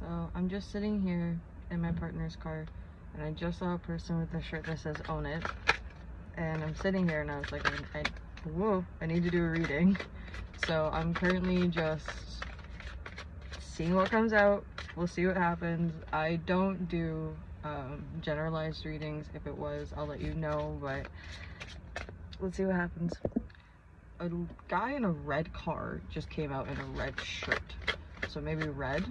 So I'm just sitting here in my partner's car, and I just saw a person with a shirt that says "Own It," and I'm sitting here and I was like, whoa, I need to do a reading. So I'm currently just seeing what comes out. We'll see what happens. I don't do generalized readings. If it was, I'll let you know, but let's see what happens. A guy in a red car just came out in a red shirt, so maybe red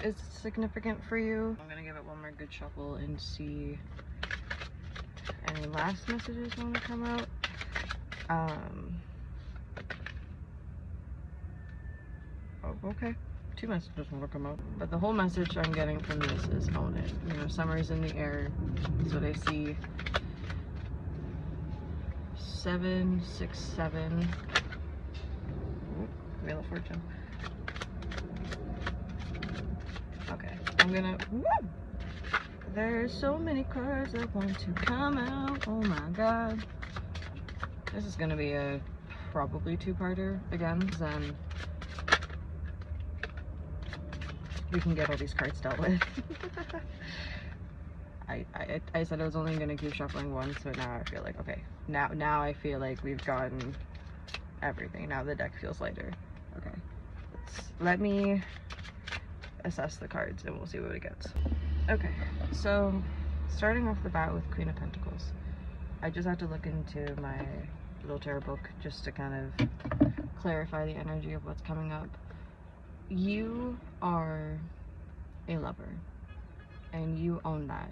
is significant for you. I'm gonna give it one more good shuffle and see any last messages want to come out. Oh, okay. 2 messages want to come out, but the whole message I'm getting from this is own it. You know, summer's in the air. That's what I see. 7, 6, 7. Ooh, Wheel of Fortune. Okay, I'm gonna. Woo! There's so many cards that want to come out. Oh my god. This is gonna be a probably 2-parter again, then we can get all these cards dealt with. I said I was only gonna keep shuffling once, but now I feel like, okay, now I feel like we've gotten everything. Now the deck feels lighter. Okay, let me assess the cards and we'll see what it gets. Okay, so starting off the bat with Queen of Pentacles. I just have to look into my little tarot book just to kind of clarify the energy of what's coming up. You are a lover, and you own that.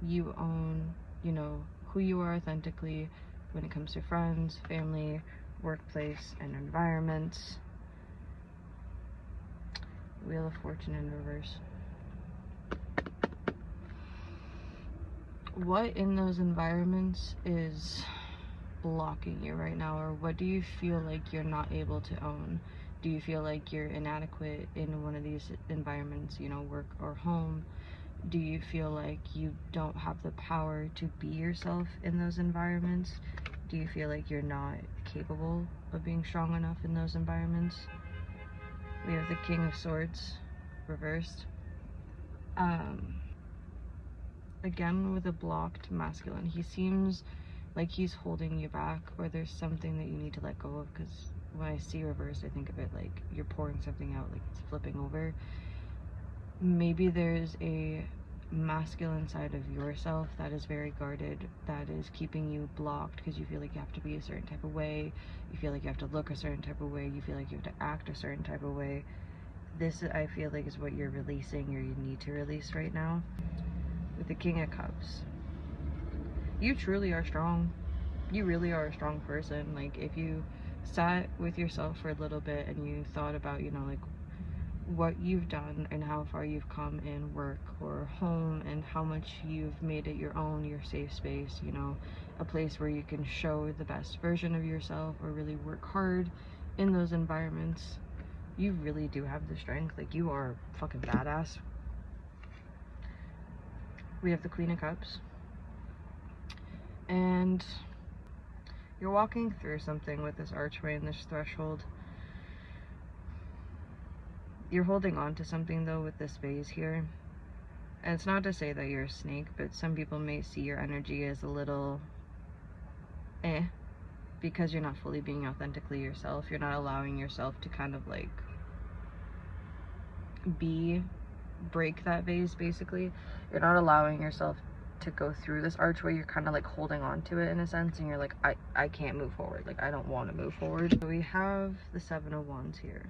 You own, you know, who you are authentically when it comes to friends, family, workplace, and environments. Wheel of Fortune in reverse. What in those environments is blocking you right now, or what do you feel like you're not able to own? Do you feel like you're inadequate in one of these environments, you know, work or home? Do you feel like you don't have the power to be yourself in those environments? Do you feel like you're not capable of being strong enough in those environments? We have the King of Swords reversed. Again, with a blocked masculine, he seems like he's holding you back, or there's something that you need to let go of, because when I see reversed, I think of it like you're pouring something out, like it's flipping over. Maybe there's a masculine side of yourself that is very guarded, that is keeping you blocked because you feel like you have to be a certain type of way, you feel like you have to look a certain type of way, you feel like you have to act a certain type of way. This, I feel like, is what you're releasing, or you need to release right now. With the King of Cups, you truly are strong. You really are a strong person. Like, if you sat with yourself for a little bit and you thought about, you know, like what you've done and how far you've come in work or home, and how much you've made it your own, your safe space, you know, a place where you can show the best version of yourself or really work hard in those environments, you really do have the strength. Like, you are fucking badass. We have the Queen of Cups, and you're walking through something with this archway and this threshold. You're holding on to something though with this vase here, and it's not to say that you're a snake, but some people may see your energy as a little because you're not fully being authentically yourself. You're not allowing yourself to kind of like break that vase, basically. You're not allowing yourself to go through this archway. You're kind of like holding on to it in a sense, and you're like, I can't move forward. Like, I don't want to move forward. So we have the 7 of Wands here.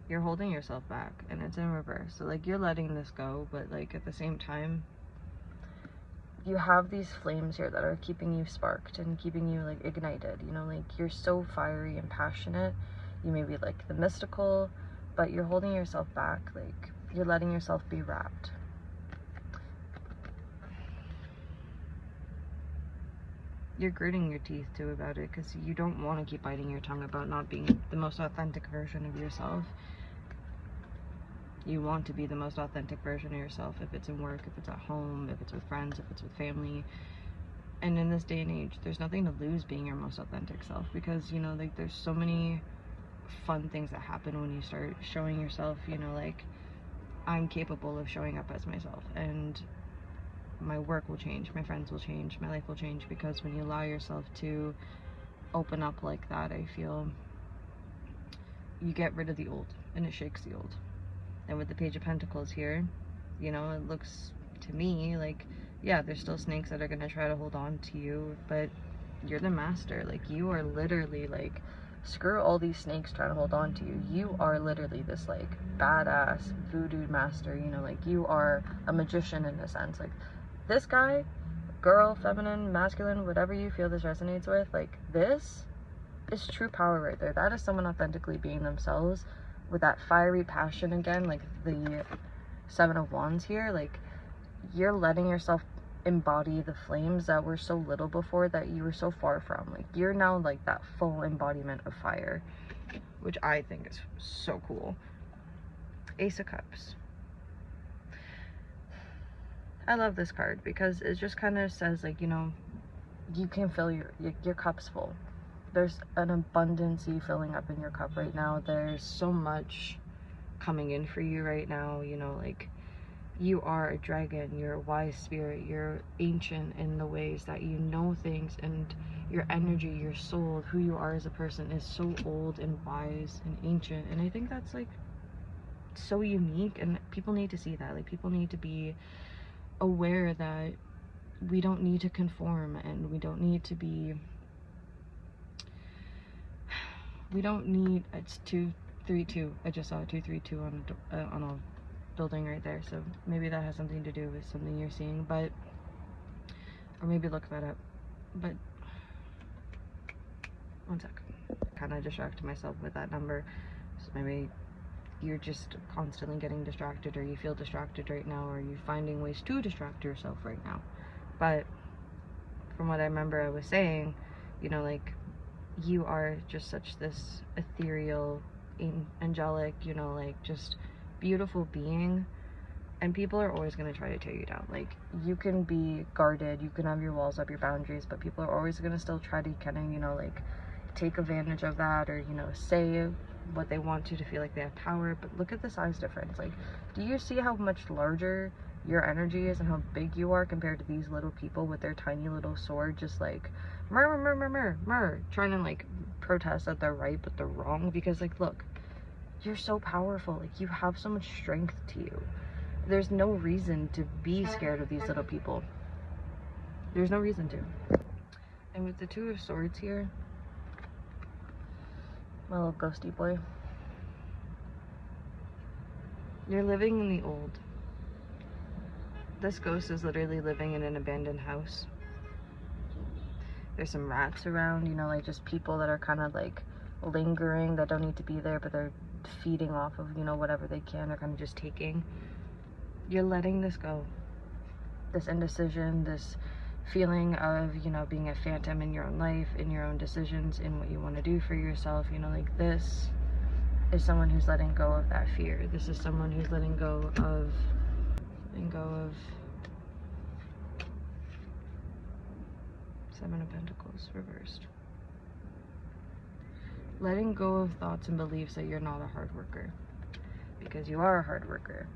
You're holding yourself back, and it's in reverse. So like, you're letting this go, but like at the same time, you have these flames here that are keeping you sparked and keeping you like ignited, you know, like you're so fiery and passionate. You may be like the mystical, but you're holding yourself back. Like, you're letting yourself be wrapped. You're gritting your teeth too about it, because you don't want to keep biting your tongue about not being the most authentic version of yourself. You want to be the most authentic version of yourself, if it's in work, if it's at home, if it's with friends, if it's with family. And in this day and age, there's nothing to lose being your most authentic self, because, you know, like, there's so many fun things that happen when you start showing yourself, you know, like, I'm capable of showing up as myself, and my work will change, my friends will change, my life will change, because when you allow yourself to open up like that, I feel you get rid of the old, and it shakes the old. And with the Page of Pentacles here, you know, it looks to me like, yeah, there's still snakes that are gonna try to hold on to you, but you're the master. Like, you are literally like, screw all these snakes trying to hold on to you. You are literally this like badass voodoo master, you know, like you are a magician in a sense. Like, this guy, girl, feminine, masculine, whatever you feel this resonates with, like, this is true power right there. That is someone authentically being themselves with that fiery passion again, like the Seven of Wands here. Like, you're letting yourself embody the flames that were so little before, that you were so far from. Like, you're now like that full embodiment of fire, which I think is so cool. Ace of Cups. I love this card because it just kind of says, like, you know, you can fill your cup's full. There's an abundance filling up in your cup right now. There's so much coming in for you right now, you know, like, you are a dragon, you're a wise spirit, you're ancient in the ways that you know things, and your energy, your soul, who you are as a person is so old and wise and ancient. And I think that's like so unique, and people need to see that. Like, people need to be aware that we don't need to conform, and we don't need to be, we don't need, it's 232. I just saw 232 on a building right there, so maybe that has something to do with something you're seeing, but, or maybe look that up. But one sec, kind of distracted myself with that number, so maybe you're just constantly getting distracted, or you feel distracted right now, or you're finding ways to distract yourself right now. But from what I remember I was saying, you know, like, you are just such this ethereal, angelic, you know, like, just beautiful being, and people are always going to try to tear you down. Like, you can be guarded, you can have your walls up, your boundaries, but people are always going to still try to kind of, you know, like, take advantage of that, or, you know, say what they want to feel like they have power. But look at the size difference. Like, do you see how much larger your energy is and how big you are compared to these little people with their tiny little sword, just like trying to like protest that they're right but they're wrong? Because, like, look, you're so powerful. Like, you have so much strength to you. There's no reason to be scared of these little people. There's no reason to. And with the Two of Swords here, my little ghosty boy, you're living in the old. This ghost is literally living in an abandoned house. There's some rats around, you know, like, just people that are kind of like lingering, that don't need to be there, but they're feeding off of, you know, whatever they can, they're kind of just taking. You're letting this go. This indecision, this feeling of, you know, being a phantom in your own life, in your own decisions, in what you want to do for yourself, you know, like, this is someone who's letting go of that fear. This is someone who's letting go of Seven of Pentacles reversed. Letting go of thoughts and beliefs that you're not a hard worker, because you are a hard worker.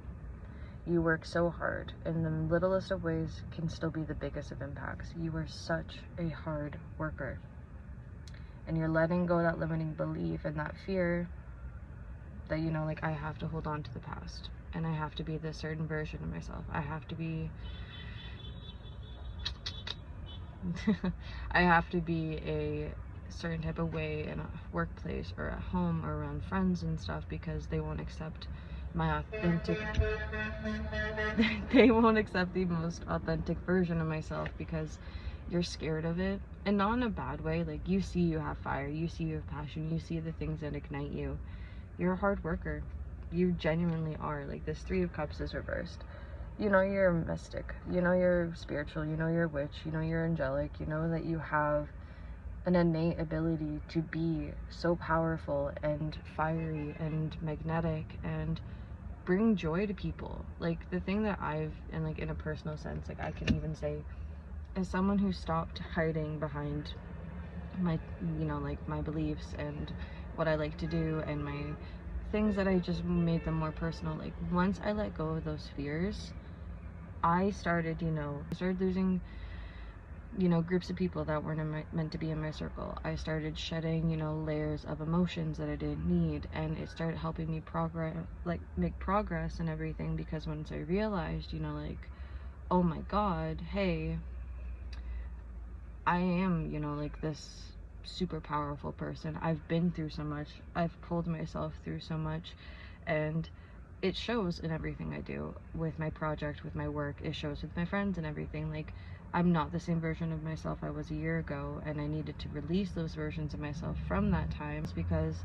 You work so hard, and the littlest of ways can still be the biggest of impacts. You are such a hard worker, and you're letting go of that limiting belief and that fear that, you know, like, I have to hold on to the past, and I have to be this certain version of myself. I have to be I have to be a certain type of way in a workplace or at home or around friends and stuff, because they won't accept my authentic they won't accept the most authentic version of myself, because you're scared of it. And not in a bad way. Like, you see you have fire, you see you have passion, you see the things that ignite you. You're a hard worker. You genuinely are. Like, this Three of Cups is reversed. You know you're a mystic, you know you're spiritual, you know you're a witch, you know you're angelic, you know that you have an innate ability to be so powerful and fiery and magnetic and bring joy to people. Like, the thing that I've, and like in a personal sense, like, I can even say, as someone who stopped hiding behind my, you know, like, my beliefs and what I like to do and my things that I just made them more personal. Like once I let go of those fears, I started, I started losing, groups of people that weren't meant to be in my circle. I started shedding, layers of emotions that I didn't need, and it started helping me make progress and everything, because once I realized, like, oh my God, hey, I am, like this super powerful person. I've been through so much. I've pulled myself through so much, and it shows in everything I do, with my project, with my work. It shows with my friends and everything. Like, I'm not the same version of myself I was a year ago, and I needed to release those versions of myself from that time, because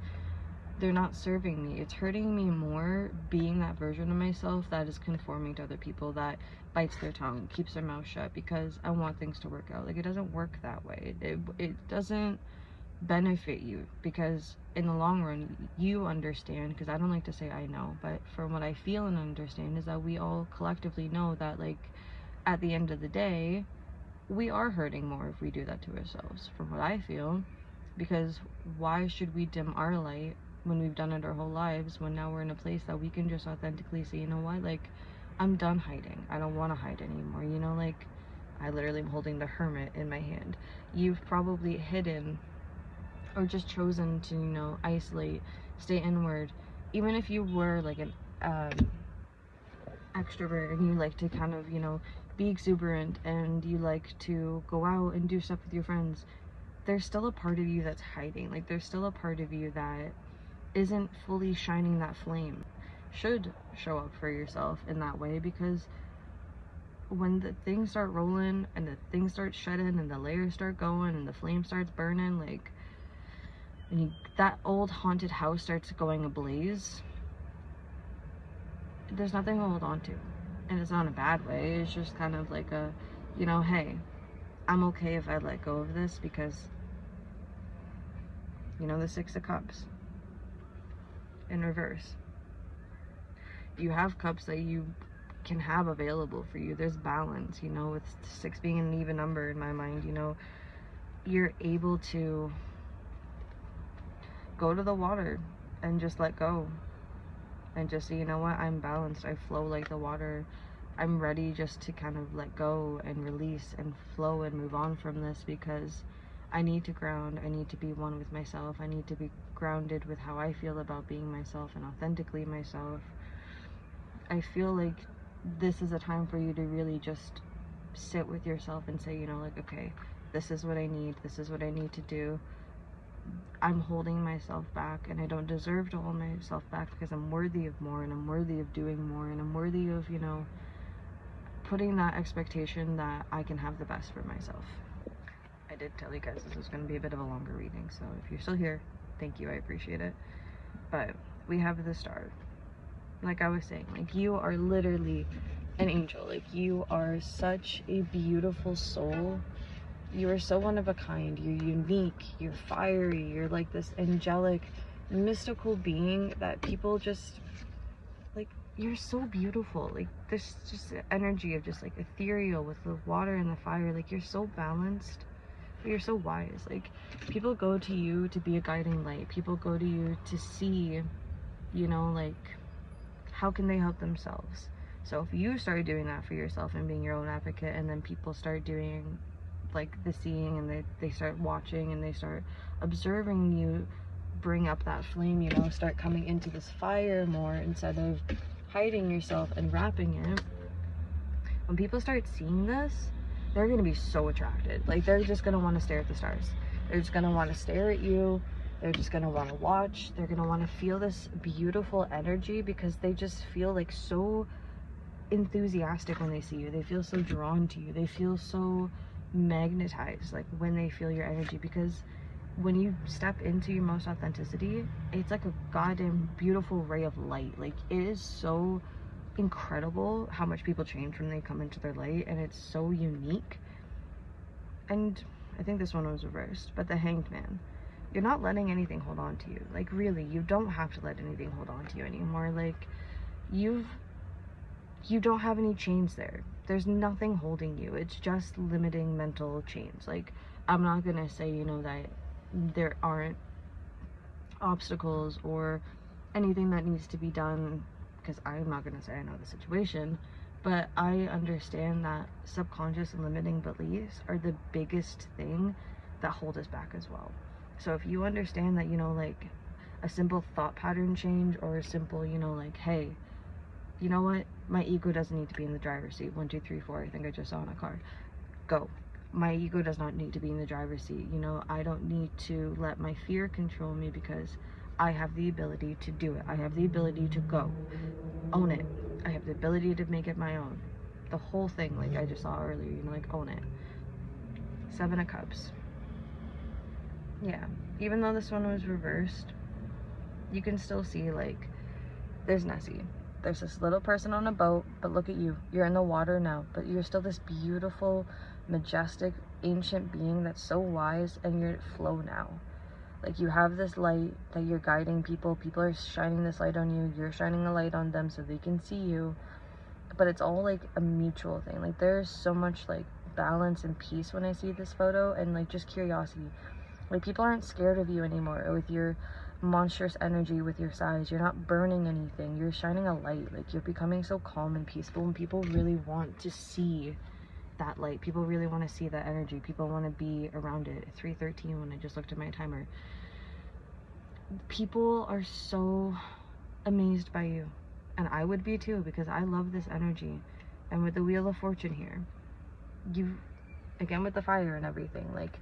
they're not serving me. It's hurting me more being that version of myself that is conforming to other people, that bites their tongue, keeps their mouth shut because I want things to work out. Like, it doesn't work that way. It doesn't benefit you, because in the long run, you understand, because I don't like to say I know, but from what I feel and understand is that we all collectively know that, like, at the end of the day, we are hurting more if we do that to ourselves, from what I feel. Because why should we dim our light when we've done it our whole lives, when now we're in a place that we can just authentically say, you know what, like, I'm done hiding. I don't want to hide anymore. Like, I literally am holding the Hermit in my hand. You've probably hidden or just chosen to, isolate, stay inward. Even if you were like an extrovert and you like to kind of, be exuberant and you like to go out and do stuff with your friends, there's still a part of you that's hiding. Like, there's still a part of you that isn't fully shining that flame. Should show up for yourself in that way, because when the things start rolling and the things start shedding and the layers start going and the flame starts burning, like, and that old haunted house starts going ablaze, there's nothing to hold on to. And it's not a bad way. It's just kind of like a, hey, I'm okay if I let go of this, because, the Six of Cups in reverse. You have cups that you can have available for you. There's balance, with 6 being an even number in my mind. You're able to go to the water and just let go and just say, you know what, I'm balanced. I flow like the water. I'm ready just to kind of let go and release and flow and move on from this, because I need to ground. I need to be one with myself. I need to be grounded with how I feel about being myself and authentically myself. I feel like this is a time for you to really just sit with yourself and say, like, okay, this is what I need. This is what I need to do. I'm holding myself back, and I don't deserve to hold myself back, because I'm worthy of more, and I'm worthy of doing more, and I'm worthy of, putting that expectation that I can have the best for myself. I did tell you guys this was going to be a bit of a longer reading, so if you're still here, thank you, I appreciate it. But we have the Star. Like I was saying, like, you are literally an angel. Like, you are such a beautiful soul. You are so one of a kind. You're unique. You're fiery. You're like this angelic, mystical being that people just, like, you're so beautiful. Like, there's just the energy of just, like, ethereal with the water and the fire. Like, you're so balanced. But you're so wise. Like, people go to you to be a guiding light. People go to you to see, like, how can they help themselves? So if you start doing that for yourself and being your own advocate, and then people start doing, like, the seeing, and they start watching and they start observing you bring up that flame, start coming into this fire more instead of hiding yourself and wrapping it. When people start seeing this, they're going to be so attracted. Like, they're just going to want to stare at the stars. They're just going to want to stare at you. They're just going to want to watch. They're going to want to feel this beautiful energy, because they just feel, like, so enthusiastic when they see you. They feel so drawn to you. They feel so magnetized, like, when they feel your energy, because when you step into your most authenticity, it's like a goddamn beautiful ray of light. Like, it is so incredible how much people change when they come into their light, and it's so unique. And I think this one was reversed, but the Hanged Man. You're not letting anything hold on to you. Like, really, you don't have to let anything hold on to you anymore. Like, you don't have any chains there. There's nothing holding you. It's just limiting mental chains. Like, I'm not gonna say, that there aren't obstacles or anything that needs to be done, because I'm not going to say I know the situation, but I understand that subconscious and limiting beliefs are the biggest thing that hold us back as well. So if you understand that, you know, like a simple thought pattern change, or a simple, you know, like, hey, you know what, my ego doesn't need to be in the driver's seat. 1 2 3 4, I think I just saw in a car. Go. My ego does not need to be in the driver's seat. You know, I don't need to let my fear control me, because I have the ability to do it. I have the ability to go. Own it. I have the ability to make it my own. The whole thing, like I just saw earlier, you know, like, own it. 7 of Cups. Yeah. Even though this one was reversed, you can still see, like, there's Nessie. There's this little person on a boat, but look at you. You're in the water now, but you're still this beautiful, majestic, ancient being that's so wise, and you're at flow now. Like, you have this light that you're guiding people. People are shining this light on you. You're shining a light on them so they can see you. But it's all, like, a mutual thing. Like, there's so much, like, balance and peace when I see this photo, and, like, just curiosity. Like, people aren't scared of you anymore with your monstrous energy, with your size. You're not burning anything. You're shining a light. Like, you're becoming so calm and peaceful, and people really want to see that light. People really want to see that energy. People want to be around it. 3:13 when I just looked at my timer. People are so amazed by you, and I would be too, because I love this energy. And with the Wheel of Fortune here, you, again with the fire and everything, like,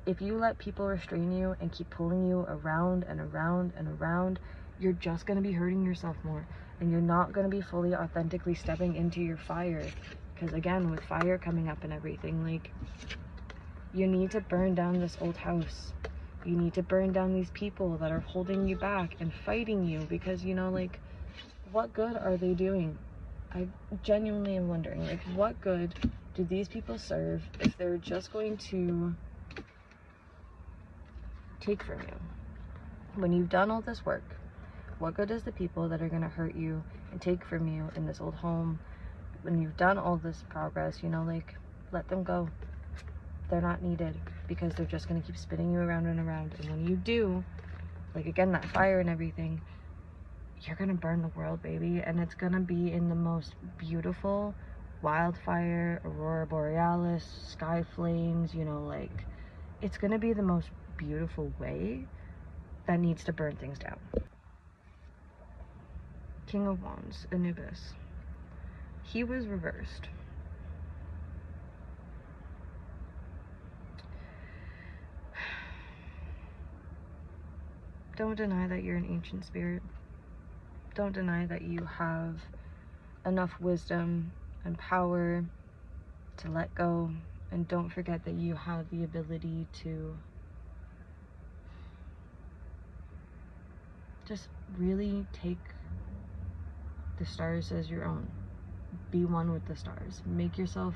if you let people restrain you and keep pulling you around and around and around, you're just going to be hurting yourself more, and you're not going to be fully authentically stepping into your fire. Because again, with fire coming up and everything, like, you need to burn down this old house. You need to burn down these people that are holding you back and fighting you, because, you know, like, what good are they doing? I genuinely am wondering, like, what good do these people serve if they're just going to take from you? When you've done all this work, what good is the people that are going to hurt you and take from you in this old home? When you've done all this progress, you know, like, let them go. They're not needed, because they're just going to keep spinning you around and around. And when you do, like, again, that fire and everything, you're going to burn the world, baby. And it's going to be in the most beautiful wildfire, aurora borealis, sky flames, you know, like, it's going to be the most beautiful way that needs to burn things down. King of Wands, Anubis. He was reversed. Don't deny that you're an ancient spirit. Don't deny that you have enough wisdom and power to let go. And don't forget that you have the ability to just really take the stars as your own. Be one with the stars. Make yourself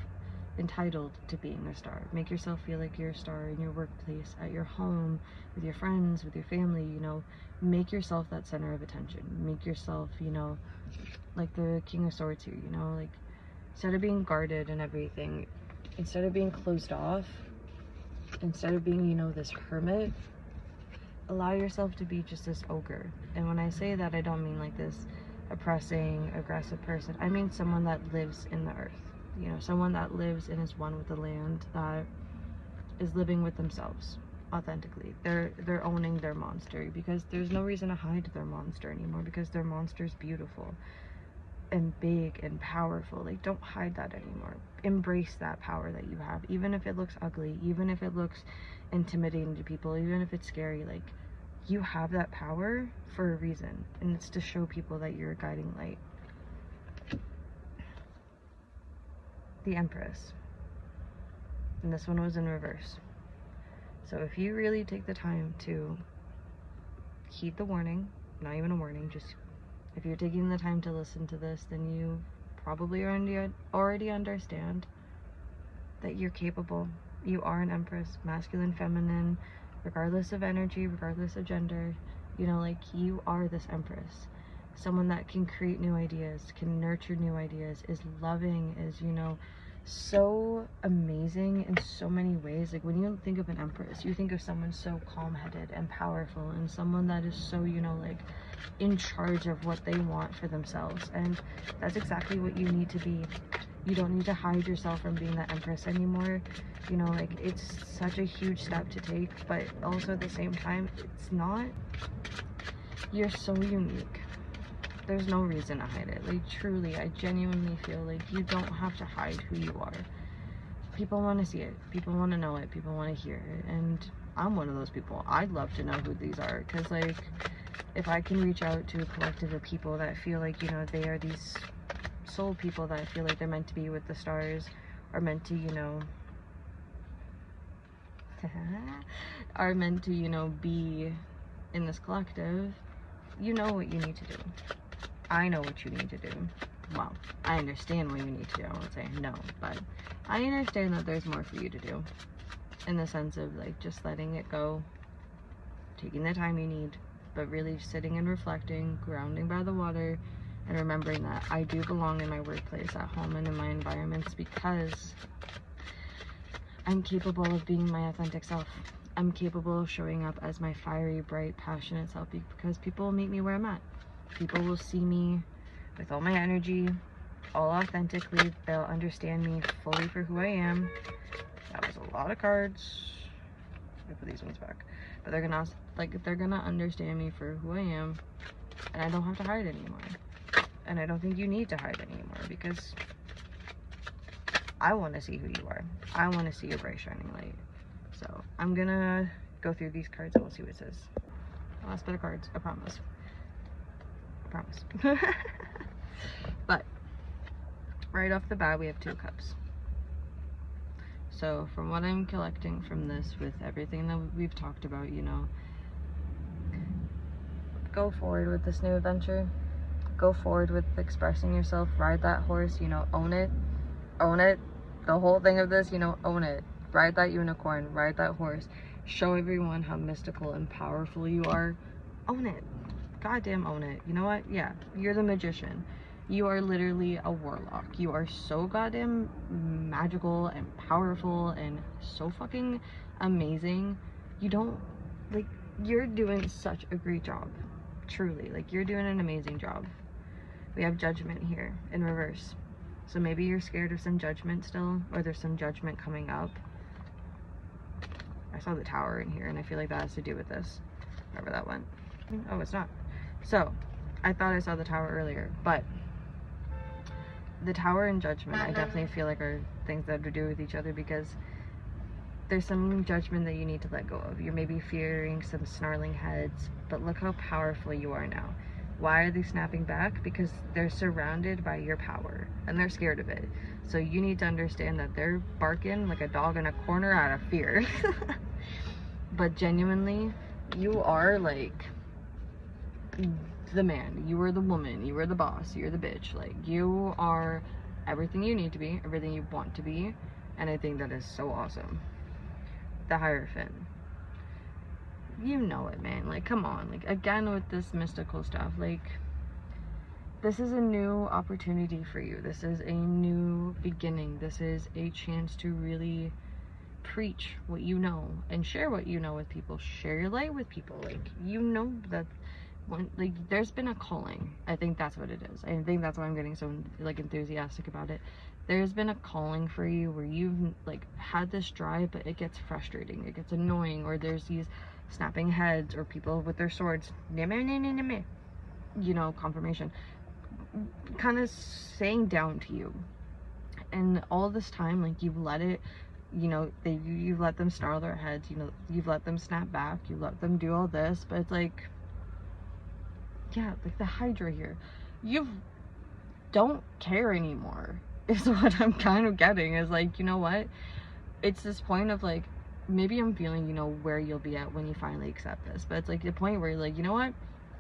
entitled to being a star. Make yourself feel like you're a star in your workplace, at your home, with your friends, with your family, you know. Make yourself that center of attention. Make yourself, you know, like the King of Swords here, you know, like, instead of being guarded and everything, instead of being closed off, instead of being, you know, this hermit, allow yourself to be just this ogre. And when I say that, I don't mean like this oppressing, aggressive person. I mean someone that lives in the earth. You know, someone that lives and is one with the land, that is living with themselves authentically. They're owning their monster, because there's no reason to hide their monster anymore, because their monster's beautiful and big and powerful. Like, don't hide that anymore. Embrace that power that you have, even if it looks ugly, even if it looks intimidating to people, even if it's scary. Like, you have that power for a reason, and it's to show people that you're a guiding light. The Empress, and this one was in reverse. So if you really take the time to heed the warning, not even a warning, just if you're taking the time to listen to this, then you probably already understand that you're capable. You are an Empress, masculine, feminine, regardless of energy, regardless of gender. You know, like, you are this Empress. Someone that can create new ideas, can nurture new ideas, is loving, is, you know, so amazing in so many ways. Like when you think of an empress, you think of someone so calm-headed and powerful, and someone that is so, you know, like in charge of what they want for themselves. And that's exactly what you need to be. You don't need to hide yourself from being that empress anymore. You know, like it's such a huge step to take, but also at the same time, it's not. You're so unique. There's no reason to hide it. Like truly, I genuinely feel like you don't have to hide who you are. People want to see it. People want to know it. People want to hear it. And I'm one of those people. I'd love to know who these are, because like if I can reach out to a collective of people that feel like, you know, they are these soul people that feel like they're meant to be with the stars, are meant to, you know, are meant to, you know, be in this collective, you know what you need to do. I know what you need to do. Well, I understand what you need to do. I won't say no, but I understand that there's more for you to do, in the sense of like just letting it go, taking the time you need, but really sitting and reflecting, grounding by the water, and remembering that I do belong in my workplace, at home, and in my environments, because I'm capable of being my authentic self. I'm capable of showing up as my fiery, bright, passionate self, because people will meet me where I'm at. People will see me with all my energy, all authentically. They'll understand me fully for who I am. That was a lot of cards. I put these ones back. But they're gonna understand me for who I am, and I don't have to hide anymore. And I don't think you need to hide anymore, because I want to see who you are. I want to see your bright shining light. So I'm gonna go through these cards and we'll see what it says. Last bit of cards, I promise. I promise. But right off the bat, we have 2 cups. So from what I'm collecting from this, with everything that we've talked about, you know, go forward with this new adventure. Go forward with expressing yourself. Ride that horse, you know, own it. Own it. The whole thing of this, you know, own it. Ride that unicorn. Ride that horse. Show everyone how mystical and powerful you are. Own it. Goddamn own it. You know what? Yeah, you're the magician. You are literally a warlock. You are so goddamn magical and powerful and so fucking amazing. You don't, like, you're doing such a great job. Truly, like, you're doing an amazing job. We have judgment here in reverse. So maybe you're scared of some judgment still, or there's some judgment coming up. I saw the tower in here, and I feel like that has to do with this. Wherever that went. Oh, it's not. So, I thought I saw the tower earlier, but the tower and judgment, I definitely feel like are things that have to do with each other, because there's some judgment that you need to let go of. You're maybe fearing some snarling heads, but look how powerful you are now. Why are they snapping back? Because they're surrounded by your power, and they're scared of it. So you need to understand that they're barking like a dog in a corner out of fear. But genuinely, you are like the man. You are the woman. You are the boss. You're the bitch. Like, you are everything you need to be, everything you want to be, and I think that is so awesome. The Hierophant. You know it, man. Like, come on. Like, again with this mystical stuff, like, this is a new opportunity for you. This is a new beginning. This is a chance to really preach what you know and share what you know with people. Share your light with people. Like, you know that when, like, there's been a calling. I think that's what it is. I think that's why I'm getting so, like, enthusiastic about it. There's been a calling for you where you've, like, had this drive, but it gets frustrating. It gets annoying, or there's these snapping heads, or people with their swords, you know, confirmation, kind of saying down to you. And all this time, like, you've let it, you know, you've let them snarl their heads, you know, you've let them snap back, you let them do all this, but it's like, yeah, like the Hydra here, you don't care anymore, is what I'm kind of getting. Is like, you know what, it's this point of like, maybe I'm feeling, you know, where you'll be at when you finally accept this, but it's like the point where you're like, you know what,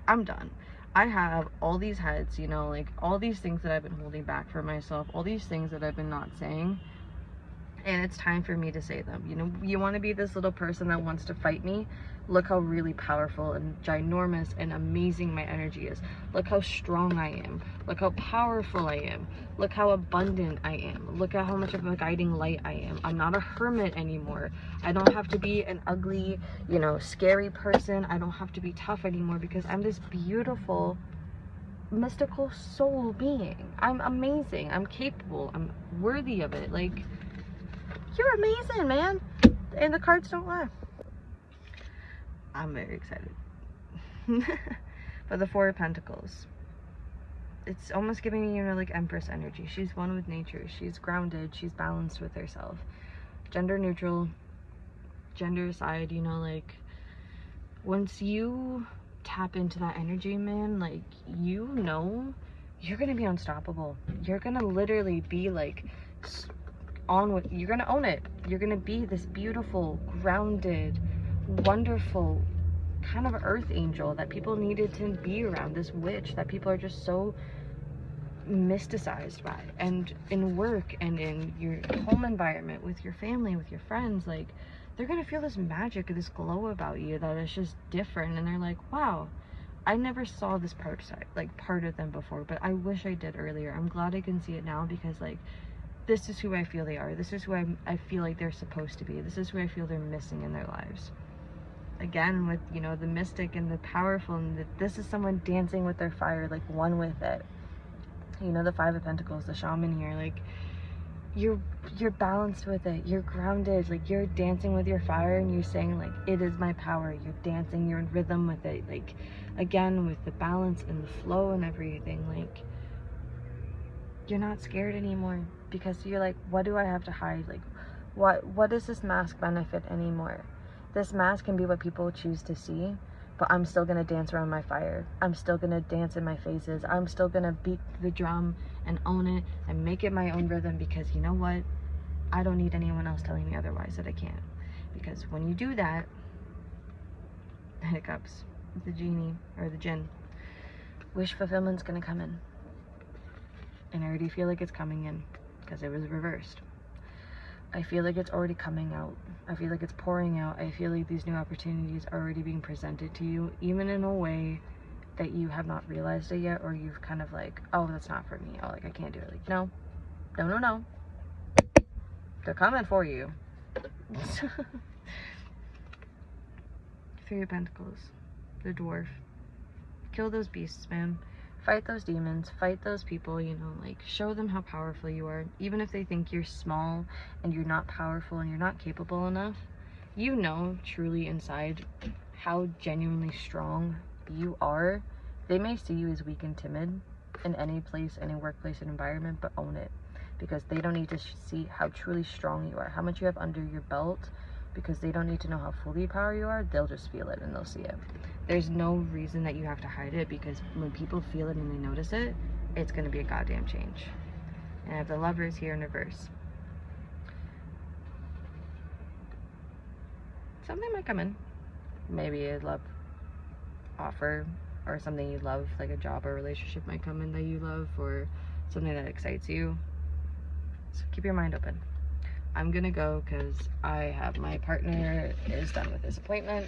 I'm done. I have all these heads, you know, like all these things that I've been holding back for myself, all these things that I've been not saying, and it's time for me to say them. You know, you want to be this little person that wants to fight me, Look how really powerful and ginormous and amazing my energy is. Look how strong I am. Look how powerful I am. Look how abundant I am. Look at how much of a guiding light I am. I'm not a hermit anymore. I don't have to be an ugly, you know, scary person. I don't have to be tough anymore because I'm this beautiful, mystical soul being. I'm amazing. I'm capable. I'm worthy of it. Like, you're amazing, man. And the cards don't lie. I'm very excited. But the Four of Pentacles, it's almost giving me, you know, like Empress energy. She's one with nature. She's grounded. She's balanced with herself. Gender neutral. Gender aside, you know, like, once you tap into that energy, man, like, you know, you're gonna be unstoppable. You're gonna literally be like you're gonna own it. You're gonna be this beautiful, grounded, wonderful kind of earth angel that people needed to be around, this witch that people are just so mysticized by. And in work and in your home environment, with your family, with your friends, like, they're gonna feel this magic, this glow about you that is just different, and they're like, wow, I never saw this part of them before, but I wish I did earlier. I'm glad I can see it now, because like, this is who I feel they are. This is who I feel like they're supposed to be. This is who I feel they're missing in their lives. Again, with, you know, the mystic and the powerful, and this is someone dancing with their fire, like one with it. You know, the Five of Pentacles, the shaman here, like, you're balanced with it. You're grounded. Like, you're dancing with your fire, and you're saying, like, it is my power. You're dancing. You're in rhythm with it. Like, again, with the balance and the flow and everything, like, you're not scared anymore, because you're like, what do I have to hide? Like, what does this mask benefit anymore? This mask can be what people choose to see, but I'm still gonna dance around my fire. I'm still gonna dance in my phases. I'm still gonna beat the drum and own it and make it my own rhythm, because you know what? I don't need anyone else telling me otherwise that I can't. Because when you do that, the hiccups, the genie, or the jinn, wish fulfillment's gonna come in. And I already feel like it's coming in, because it was reversed. I feel like it's already coming out. I feel like it's pouring out. I feel like these new opportunities are already being presented to you, even in a way that you have not realized it yet, or you've kind of like, oh, that's not for me. Oh, like, I can't do it. Like, no. No, no, no. They're coming for you. Three of Pentacles. The dwarf. Kill those beasts, man. Fight those demons, fight those people, you know, like, show them how powerful you are. Even if they think you're small and you're not powerful and you're not capable enough, you know truly inside how genuinely strong you are. They may see you as weak and timid in any place, any workplace and environment, but own it, because they don't need to see how truly strong you are, how much you have under your belt, because they don't need to know how fully power you are. They'll just feel it and they'll see it. There's no reason that you have to hide it, because when people feel it and they notice it, it's going to be a goddamn change. And I have the Lovers here in reverse. Something might come in. Maybe a love offer, or something you love, like a job or relationship might come in that you love, or something that excites you. So keep your mind open. I'm gonna go, because my partner is done with his appointment,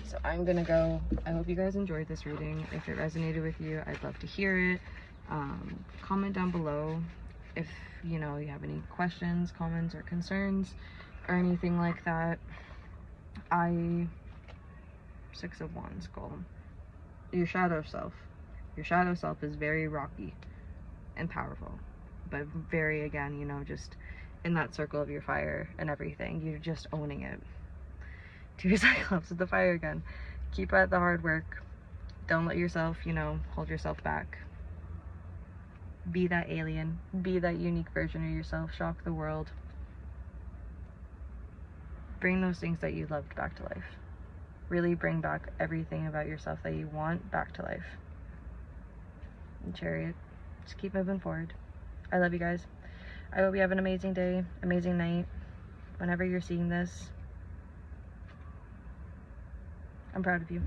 so I'm gonna go. I hope you guys enjoyed this reading. If it resonated with you, I'd love to hear it. Comment down below if, you know, you have any questions, comments, or concerns, or anything like that. Six of Wands, Golem. Your shadow self. Your shadow self is very rocky and powerful, but very, again, you know, just in that circle of your fire and everything, you're just owning it. Two Cyclops with the fire again. Keep at the hard work. Don't let yourself, you know, hold yourself back. Be that alien. Be that unique version of yourself. Shock the world. Bring those things that you loved back to life. Really bring back everything about yourself that you want back to life. And Chariot, just keep moving forward. I love you guys. I hope you have an amazing day, amazing night. Whenever you're seeing this, I'm proud of you.